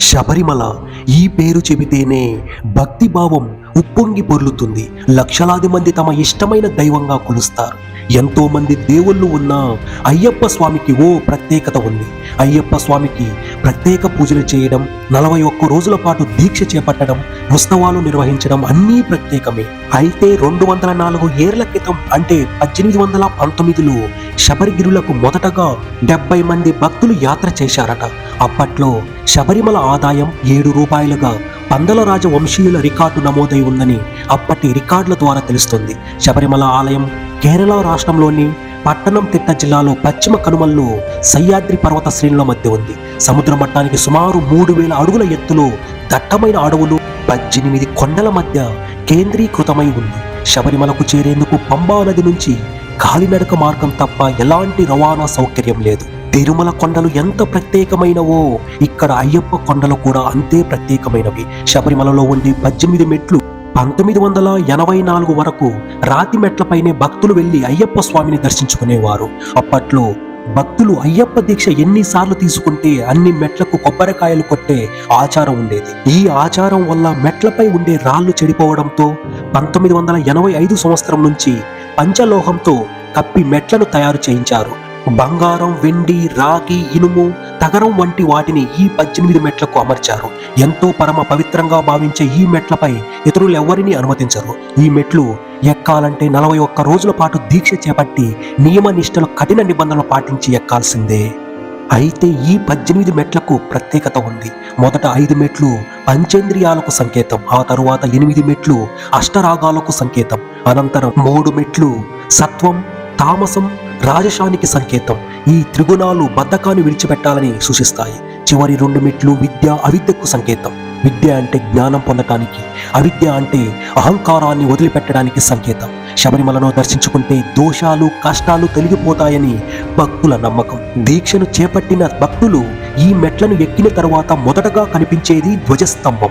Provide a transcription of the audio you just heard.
శబరిమల ఈ పేరు చెబితేనే భక్తిభావం ఉప్పొంగి పొర్లుతుంది. లక్షలాది మంది తమ ఇష్టమైన దైవంగా కొలుస్తారు. ఎంతో మంది దేవుళ్ళు ఉన్న అయ్యప్ప స్వామికి ఓ ప్రత్యేకత ఉంది. అయ్యప్ప స్వామికి ప్రత్యేక పూజలు చేయడం, 41 రోజుల పాటు దీక్ష చేపట్టడం, ఉత్సవాలు నిర్వహించడం అన్నీ ప్రత్యేకమే. అయితే 204 ఏళ్ల క్రితం అంటే 1819లో శబరిగిరులకు మొదటగా 70 మంది భక్తులు యాత్ర చేశారట. అప్పట్లో శబరిమల ఆదాయం 7 రూపాయలుగా పందల రాజవంశీయుల రికార్డు నమోదై ఉందని అప్పటి రికార్డుల ద్వారా తెలుస్తుంది. శబరిమల ఆలయం కేరళ రాష్ట్రంలోని పట్టణంతిట్ట జిల్లాలో పశ్చిమ కనుమల్లో సహ్యాద్రి పర్వత శ్రేణుల మధ్య ఉంది. సముద్ర మట్టానికి సుమారు 3000 అడుగుల ఎత్తులో దట్టమైన అడవులు 18 కొండల మధ్య కేంద్రీకృతమై ఉంది. శబరిమలకు చేరేందుకు పంబా నది నుంచి కాలినడక మార్గం తప్ప ఎలాంటి రవాణా సౌకర్యం లేదు. తిరుమల కొండలు ఎంత ప్రత్యేకమైనవో ఇక్కడ అయ్యప్ప కొండలు కూడా అంతే ప్రత్యేకమైనవి. శబరిమలలో ఉండే 18 మెట్లు 1984 వరకు రాతి మెట్లపైనే భక్తులు వెళ్లి అయ్యప్ప స్వామిని దర్శించుకునేవారు. అప్పట్లో భక్తులు అయ్యప్ప దీక్ష ఎన్నిసార్లు తీసుకుంటే అన్ని మెట్లకు కొబ్బరికాయలు కొట్టే ఆచారం ఉండేది. ఈ ఆచారం వల్ల మెట్లపై ఉండే రాళ్లు చెడిపోవడంతో 1985 సంవత్సరం నుంచి పంచలోహంతో కప్పి మెట్లను తయారు చేయించారు. బంగారం, వెండి, రాగి, ఇనుము, తగరం వంటి వాటిని ఈ 18 మెట్లకు అమర్చారు. ఎంతో పరమ పవిత్రంగా భావించే ఈ మెట్లపై ఇతరులు ఎవరిని అనుమతించరు. ఈ మెట్లు ఎక్కాలంటే 41 రోజుల పాటు దీక్ష చేపట్టి నియమ నిష్టలు కఠిన నిబంధనలు పాటించి ఎక్కాల్సిందే. అయితే ఈ 18 మెట్లకు ప్రత్యేకత ఉంది. మొదట 5 మెట్లు పంచేంద్రియాలకు సంకేతం, ఆ తరువాత 8 మెట్లు అష్టరాగాలకు సంకేతం, అనంతరం 3 మెట్లు సత్వం, తామసం, రాజశానికి సంకేతం. ఈ త్రిగుణాలు బద్ధకాన్ని విడిచిపెట్టాలని సూచిస్తాయి. చివరి 2 మెట్లు విద్య, అవిద్యకు సంకేతం. విద్య అంటే జ్ఞానం పొందటానికి, అవిద్య అంటే అహంకారాన్ని వదిలిపెట్టడానికి సంకేతం. శబరిమలను దర్శించుకుంటే దోషాలు, కష్టాలు తొలగిపోతాయని భక్తుల నమ్మకం. దీక్షను చేపట్టిన భక్తులు ఈ మెట్లను ఎక్కిన తరువాత మొదటగా కనిపించేది ధ్వజస్తంభం.